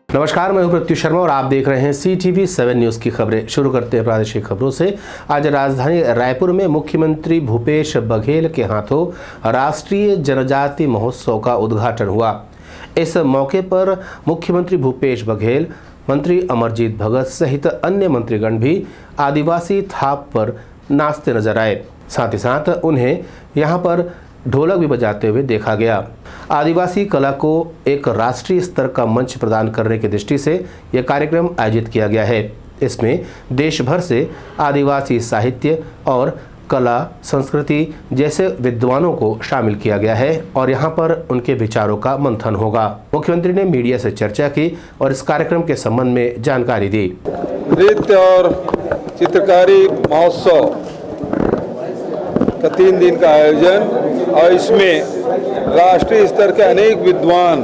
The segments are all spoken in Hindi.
नमस्कार, मैं हूं प्रत्युष शर्मा और आप देख रहे हैं CTV7 न्यूज़ की खबरें। शुरू करते हैं प्रादेशिक खबरों से। आज राजधानी रायपुर में मुख्यमंत्री भूपेश बघेल के हाथों राष्ट्रीय जनजाति महोत्सव का उद्घाटन हुआ। इस मौके पर मुख्यमंत्री भूपेश बघेल, मंत्री अमरजीत भगत सहित अन्य मंत्रीगण भी आदिवासी थाप पर नाचते नजर आए। साथ ही साथ उन्हें यहाँ पर ढोलक भी बजाते हुए देखा गया। आदिवासी कला को एक राष्ट्रीय स्तर का मंच प्रदान करने की दृष्टि से यह कार्यक्रम आयोजित किया गया है। इसमें देश भर से आदिवासी साहित्य और कला, संस्कृति जैसे विद्वानों को शामिल किया गया है और यहाँ पर उनके विचारों का मंथन होगा। मुख्यमंत्री ने मीडिया से चर्चा की और इस कार्यक्रम के संबंध में जानकारी दी। नृत्य और चित्रकारी महोत्सव का 3 दिन का आयोजन और इसमें राष्ट्रीय स्तर के अनेक विद्वान,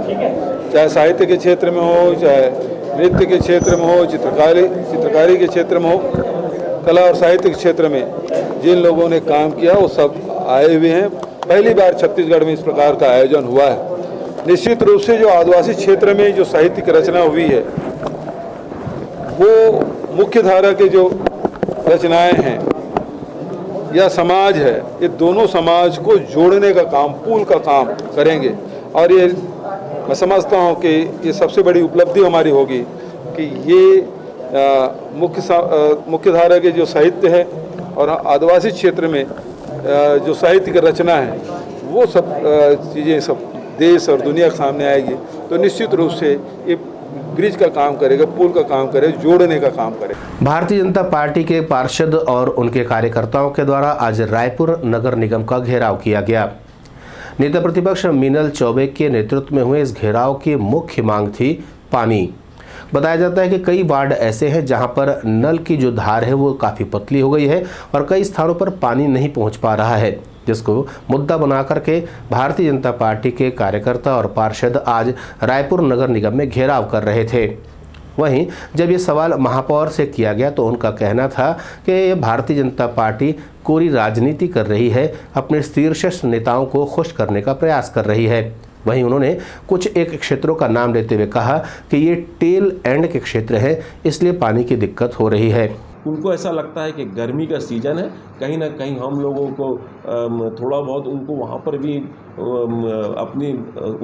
चाहे साहित्य के क्षेत्र में हो, चाहे नृत्य के क्षेत्र में हो, चित्रकारी के क्षेत्र में हो, कला और साहित्य के क्षेत्र में जिन लोगों ने काम किया वो सब आए हुए हैं। पहली बार छत्तीसगढ़ में इस प्रकार का आयोजन हुआ है। निश्चित रूप से जो आदिवासी क्षेत्र में जो साहित्यिक रचना हुई है वो मुख्य धारा के जो रचनाएं हैं या समाज है, ये दोनों समाज को जोड़ने का काम, पुल का काम करेंगे। और ये मैं समझता हूँ कि ये सबसे बड़ी उपलब्धि हमारी होगी कि ये मुख्य धारा के जो साहित्य है और आदिवासी क्षेत्र में जो साहित्य की रचना है वो सब चीज़ें सब देश और दुनिया के सामने आएगी। तो निश्चित रूप से ये ब्रिज का काम करेगा, पुल का काम करेगा, जोड़ने का काम करेगा। भारतीय जनता पार्टी के पार्षद और उनके कार्यकर्ताओं के द्वारा आज रायपुर नगर निगम का घेराव किया गया। नेता प्रतिपक्ष मीनल चौबे के नेतृत्व में हुए इस घेराव की मुख्य मांग थी पानी। बताया जाता है कि कई वार्ड ऐसे हैं जहां पर नल की जो धार है वो काफ़ी पतली हो गई है और कई स्थानों पर पानी नहीं पहुंच पा रहा है, जिसको मुद्दा बना करके भारतीय जनता पार्टी के कार्यकर्ता और पार्षद आज रायपुर नगर निगम में घेराव कर रहे थे। वहीं जब ये सवाल महापौर से किया गया तो उनका कहना था कि भारतीय जनता पार्टी कोरी राजनीति कर रही है, अपने शीर्षस्थ नेताओं को खुश करने का प्रयास कर रही है। वहीं उन्होंने कुछ एक क्षेत्रों का नाम लेते हुए कहा कि ये टेल एंड के क्षेत्र है, इसलिए पानी की दिक्कत हो रही है। उनको ऐसा लगता है कि गर्मी का सीज़न है, कहीं ना कहीं हम लोगों को थोड़ा बहुत उनको वहाँ पर भी अपनी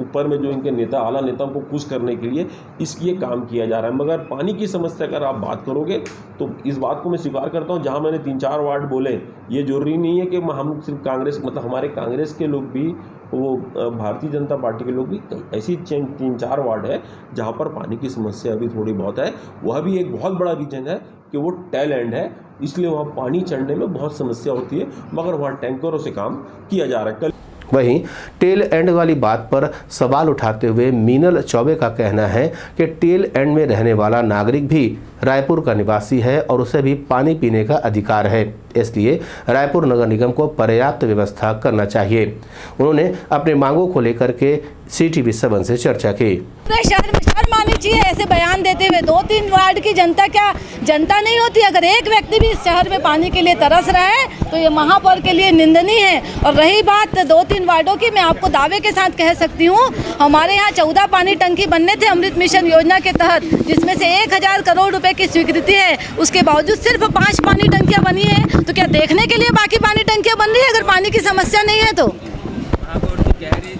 ऊपर में जो इनके नेता, आला नेताओं को खुश करने के लिए इसलिए काम किया जा रहा है। मगर पानी की समस्या अगर आप बात करोगे तो इस बात को मैं स्वीकार करता हूँ, जहाँ मैंने 3-4 वार्ड बोले, ये जरूरी नहीं है कि हम सिर्फ कांग्रेस, मतलब हमारे कांग्रेस के लोग भी, वो भारतीय जनता पार्टी के लोग भी, ऐसी 3-4 वार्ड है जहाँ पर पानी की समस्या अभी थोड़ी बहुत है। वह भी एक बहुत बड़ा रीजन है कि वो टेल एंड है, इसलिए वहाँ पानी चढ़ने में बहुत समस्या होती है, मगर वहाँ टैंकरों से काम किया जा रहा है। वहीं टेल एंड वाली बात पर सवाल उठाते हुए मीनल चौबे का कहना है कि टेल एंड में रहने वाला नागरिक भी रायपुर का निवासी है और उसे भी पानी पीने का अधिकार है, इसलिए रायपुर नगर निगम को पर्याप्त व्यवस्था करना चाहिए। उन्होंने अपने मांगों को लेकर के CTV7 से चर्चा की। शहर में शर्म आनी चाहिए ऐसे बयान देते हुए। 2-3 वार्ड की जनता क्या जनता नहीं होती? अगर एक व्यक्ति भी इस शहर में पानी के लिए तरस रहा है तो ये महापौर के लिए निंदनीय है। और रही बात 2-3 वार्डों की, मैं आपको दावे के साथ कह सकती हूँ, हमारे यहाँ 14 पानी टंकी बनने थे अमृत मिशन योजना के तहत, जिसमें से 1000 करोड़ रुपए की स्वीकृति है। उसके बावजूद सिर्फ 5 पानी टंकियाँ बनी है। तो क्या देखने के लिए बाकी पानी टंकियाँ बन रही है अगर पानी की समस्या नहीं है? तो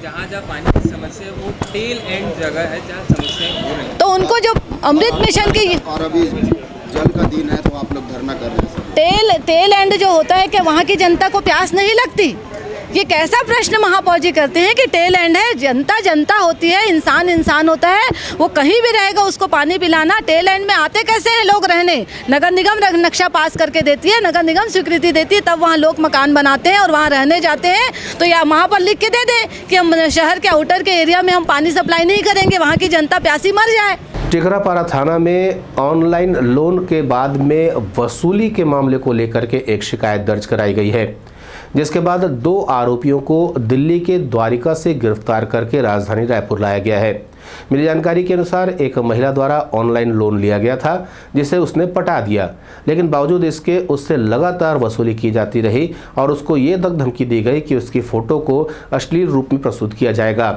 जहाँ पानी की समस्या है वो टेल एंड जगह है जहाँ समस्याएं हो रही हैं। तो उनको जो अमृत मिशन की, और अभी जल का दिन है तो आप लोग धरना कर रहे हैं। टेल एंड जो होता है कि वहाँ की जनता को प्यास नहीं लगती? ये कैसा प्रश्न महापौर जी करते हैं कि टेल एंड है? जनता जनता होती है, इंसान इंसान होता है, वो कहीं भी रहेगा उसको पानी पिलाना। टेल एंड में आते कैसे हैं लोग रहने? नगर निगम नक्शा पास करके देती है, नगर निगम स्वीकृति देती है, तब वहाँ लोग मकान बनाते हैं और वहाँ रहने जाते हैं। तो या महापौर लिख के दे दे कि हम शहर के आउटर के एरिया में हम पानी सप्लाई नहीं करेंगे, वहाँ की जनता प्यासी मर जाए। टिकरापारा थाना में ऑनलाइन लोन के बाद में वसूली के मामले को लेकर के एक शिकायत दर्ज कराई गई है, जिसके बाद 2 आरोपियों को दिल्ली के द्वारिका से गिरफ्तार करके राजधानी रायपुर लाया गया है। मिली जानकारी के अनुसार एक महिला द्वारा ऑनलाइन लोन लिया गया था, जिसे उसने पटा दिया, लेकिन बावजूद इसके उससे लगातार वसूली की जाती रही और उसको ये तक धमकी दी गई कि उसकी फ़ोटो को अश्लील रूप में प्रस्तुत किया जाएगा।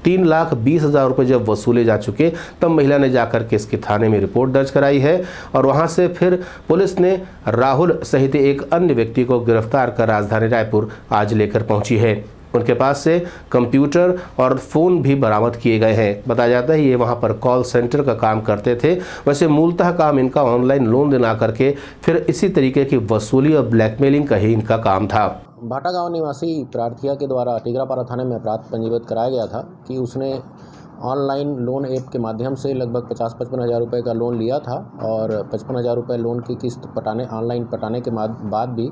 3,20,000 रुपये जब वसूले जा चुके तब महिला ने जाकर के इसके थाने में रिपोर्ट दर्ज कराई है और वहां से फिर पुलिस ने राहुल सहित एक अन्य व्यक्ति को गिरफ्तार कर राजधानी रायपुर आज लेकर पहुंची है। उनके पास से कंप्यूटर और फ़ोन भी बरामद किए गए हैं। बताया जाता है ये वहां पर कॉल सेंटर का काम करते थे। वैसे मूलतः काम इनका ऑनलाइन लोन देना करके फिर इसी तरीके की वसूली और ब्लैकमेलिंग का ही इनका काम था। भाटा गांव निवासी प्रार्थिया के द्वारा टिकरापारा थाने में अपराध पंजीबद्ध कराया गया था कि उसने ऑनलाइन लोन ऐप के माध्यम से लगभग 50-55 हज़ार रुपये का लोन लिया था और 55 हज़ार रुपये लोन की किस्त ऑनलाइन पटाने के बाद भी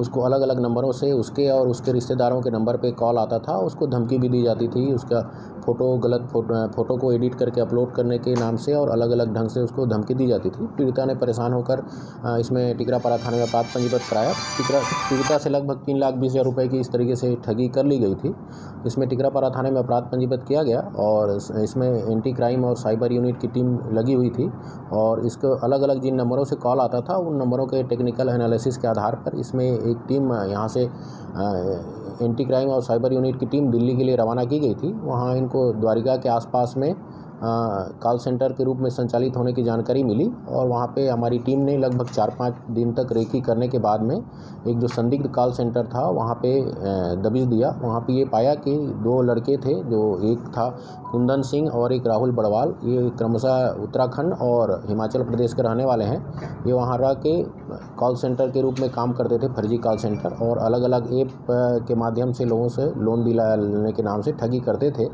उसको अलग अलग नंबरों से उसके और उसके रिश्तेदारों के नंबर पे कॉल आता था। उसको धमकी भी दी जाती थी, उसका गलत फ़ोटो को एडिट करके अपलोड करने के नाम से और अलग अलग ढंग से उसको धमकी दी जाती थी। पीड़िता ने परेशान होकर इसमें टिकरापारा थाने में अपराध पंजीबद्ध कराया। पीड़िता से लगभग 3,20,000 रुपये की इस तरीके से ठगी कर ली गई थी। इसमें टिकरापारा थाने में अपराध पंजीबद्ध किया गया और इसमें एंटी क्राइम और साइबर यूनिट की टीम लगी हुई थी और इसको अलग अलग जिन नंबरों से कॉल आता था उन नंबरों के टेक्निकल एनालिसिस के आधार पर इसमें एक टीम यहाँ से एंटी क्राइम और साइबर यूनिट की टीम दिल्ली के लिए रवाना की गई थी। वहाँ इनको द्वारिका के आसपास में कॉल सेंटर के रूप में संचालित होने की जानकारी मिली और वहाँ पे हमारी टीम ने लगभग 4-5 दिन तक रेकी करने के बाद में एक जो संदिग्ध कॉल सेंटर था वहाँ पे दबिश दिया। वहाँ पे ये पाया कि 2 लड़के थे, जो एक था कुंदन सिंह और एक राहुल बड़वाल, ये क्रमशः उत्तराखंड और हिमाचल प्रदेश के रहने वाले हैं। ये वहाँ रह के कॉल सेंटर के रूप में काम करते थे, फर्जी कॉल सेंटर, और अलग अलग ऐप के माध्यम से लोगों से लोन दिलाने के नाम से ठगी करते थे।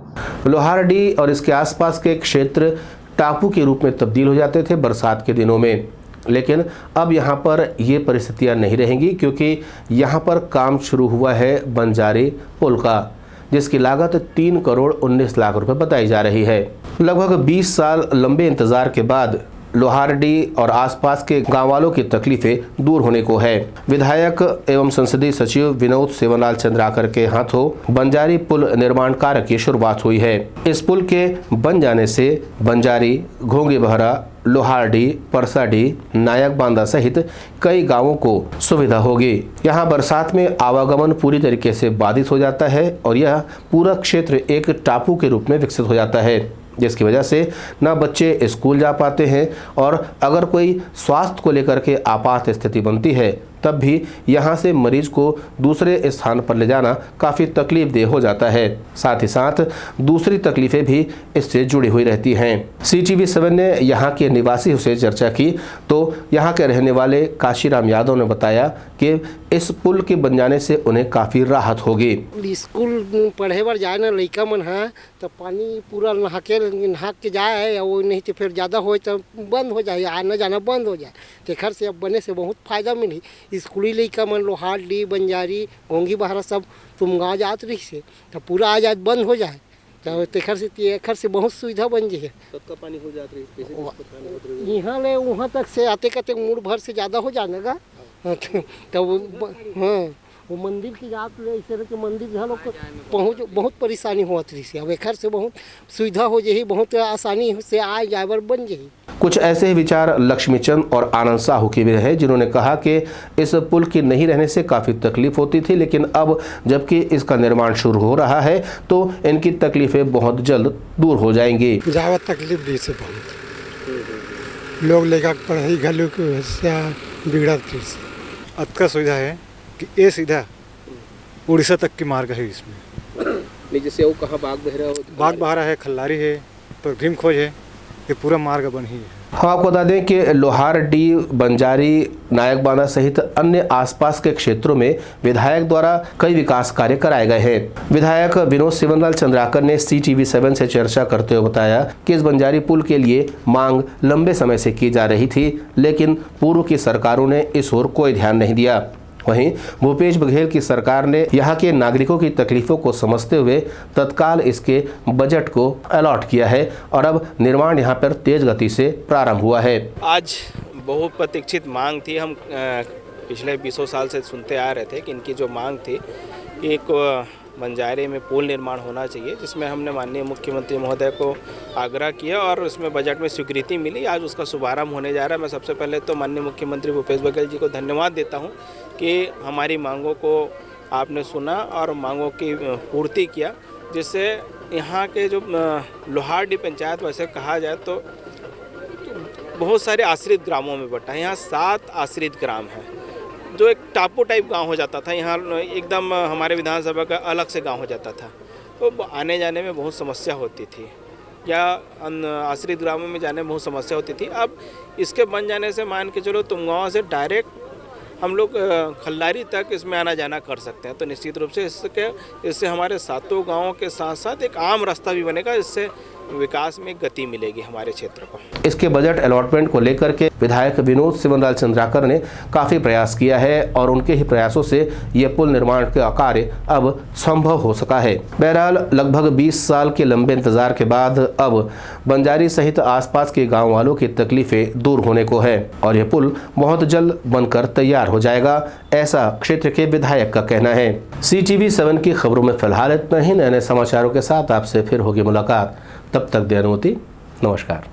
लोहारडी और इसके आसपास के क्षेत्र टापू के रूप में तब्दील हो जाते थे बरसात के दिनों में, लेकिन अब यहाँ पर ये परिस्थितियाँ नहीं रहेंगी क्योंकि यहाँ पर काम शुरू हुआ है बंजारी पुल का, जिसकी लागत 3,19,00,000 रुपये बताई जा रही है। लगभग 20 साल लंबे इंतजार के बाद लोहारडी और आसपास के गांव वालों की तकलीफें दूर होने को है। विधायक एवं संसदीय सचिव विनोद सेवनलाल चंद्राकर के हाथों बंजारी पुल निर्माण कार्य की शुरुआत हुई है। इस पुल के बन जाने से बंजारी, घोंगी बहरा, लोहारडी, परसाडी, नायक बांदा सहित कई गांवों को सुविधा होगी। यहाँ बरसात में आवागमन पूरी तरीके से बाधित हो जाता है और यह पूरा क्षेत्र एक टापू के रूप में विकसित हो जाता है, जिसकी वजह से ना बच्चे स्कूल जा पाते हैं और अगर कोई स्वास्थ्य को लेकर के आपात स्थिति बनती है तब भी यहाँ से मरीज को दूसरे स्थान पर ले जाना काफ़ी तकलीफदेह हो जाता है। साथ ही साथ दूसरी तकलीफें भी इससे जुड़ी हुई रहती हैं। CTV 7 ने यहाँ के निवासियों से चर्चा की तो यहाँ के रहने वाले काशीराम यादव ने बताया कि इस पुल के बन जाने से उन्हें काफ़ी राहत होगी। स्कूल पढ़े बर जाए ना लड़का मन है तो पानी पूरा नहा के जाए, वो नहीं तो फिर ज़्यादा हो तो बंद हो जाए, आना जाना बंद हो जाए। तेखर से अब बने से बहुत फायदा मिली। स्कूली लड़का मन लोहारडी, बंजारी, घोंगी बहरा सब तुम गाँव जात रही से तो पूरा आ जाए बंद हो जाए तो तेखर से बहुत सुविधा बन जी है। सबका पानी हो जात रही यहाँ ले वहाँ तक से आते करते मूड भर से ज़्यादा हो जाएगा तो हाँ वो मंदिर की जात ले इस तरह के मंदिर जहाँ लोग पहुँच बहुत परेशानी होती रही से। अब एक से बहुत सुविधा हो जाही, बहुत आसानी से आए जाए बन जाही। कुछ ऐसे ही विचार लक्ष्मीचंद और आनंद साहू के भी रहे, जिन्होंने कहा कि इस पुल के नहीं रहने से काफ़ी तकलीफ होती थी, लेकिन अब जबकि इसका निर्माण शुरू हो रहा है तो इनकी तकलीफें बहुत जल्द दूर हो जाएंगी। ज़्यादा तकलीफ दी से बहुत लोग लेकर पढ़ाई घलों को बिगड़ा थी। अब का सुविधा है कि ये सीधा उड़ीसा तक की मार्ग है। इसमें जैसे वो कहाँ बाग बहरा है, खल्लारी है, तो भीम खोज है, ये पूरा मार्ग बन ही है। हम आपको बता दें कि लोहारडी, बंजारी, नायक बांदा सहित अन्य आसपास के क्षेत्रों में विधायक द्वारा कई विकास कार्य कराए गए हैं। विधायक विनोद सेवनलाल चंद्राकर ने CTV 7 से चर्चा करते हुए बताया कि इस बंजारी पुल के लिए मांग लंबे समय से की जा रही थी, लेकिन पूर्व की सरकारों ने इस ओर कोई ध्यान नहीं दिया। वहीं भूपेश बघेल की सरकार ने यहाँ के नागरिकों की तकलीफों को समझते हुए तत्काल इसके बजट को अलॉट किया है और अब निर्माण यहाँ पर तेज गति से प्रारंभ हुआ है। आज बहुत प्रतीक्षित मांग थी। हम पिछले 20 साल से सुनते आ रहे थे कि इनकी जो मांग थी, एक बंजारे में पुल निर्माण होना चाहिए, जिसमें हमने माननीय मुख्यमंत्री महोदय को आग्रह किया और उसमें बजट में स्वीकृति मिली। आज उसका शुभारंभ होने जा रहा है। मैं सबसे पहले तो माननीय मुख्यमंत्री भूपेश बघेल जी को धन्यवाद देता हूं कि हमारी मांगों को आपने सुना और मांगों की पूर्ति किया, जिससे यहाँ के जो लोहारडी पंचायत वैसे कहा जाए तो बहुत सारे आश्रित ग्रामों में बटा है। यहाँ 7 आश्रित ग्राम हैं, जो एक टापू टाइप गांव हो जाता था। यहाँ एकदम हमारे विधानसभा का अलग से गांव हो जाता था, तो आने जाने में बहुत समस्या होती थी, या आश्रित ग्रामों में जाने में बहुत समस्या होती थी। अब इसके बन जाने से मान के चलो तुम गाँव से डायरेक्ट हम लोग खल्लारी तक इसमें आना जाना कर सकते हैं। तो निश्चित रूप से इससे हमारे 7 गाँवों के साथ साथ एक आम रास्ता भी बनेगा, इससे विकास में गति मिलेगी हमारे क्षेत्र को। इसके बजट अलॉटमेंट को लेकर के विधायक विनोद सिवनलाल चंद्राकर ने काफी प्रयास किया है और उनके ही प्रयासों से यह पुल निर्माण का कार्य अब संभव हो सका है। बहरहाल लगभग 20 साल के लंबे इंतजार के बाद अब बंजारी सहित आसपास के गांव वालों की तकलीफें दूर होने को है और यह पुल बहुत जल्द बनकर तैयार हो जाएगा, ऐसा क्षेत्र के विधायक का कहना है। CTV 7 की खबरों में फिलहाल इतना ही। नए नए समाचारों के साथ आपसे फिर होगी मुलाकात। तब तक देर होती। नमस्कार।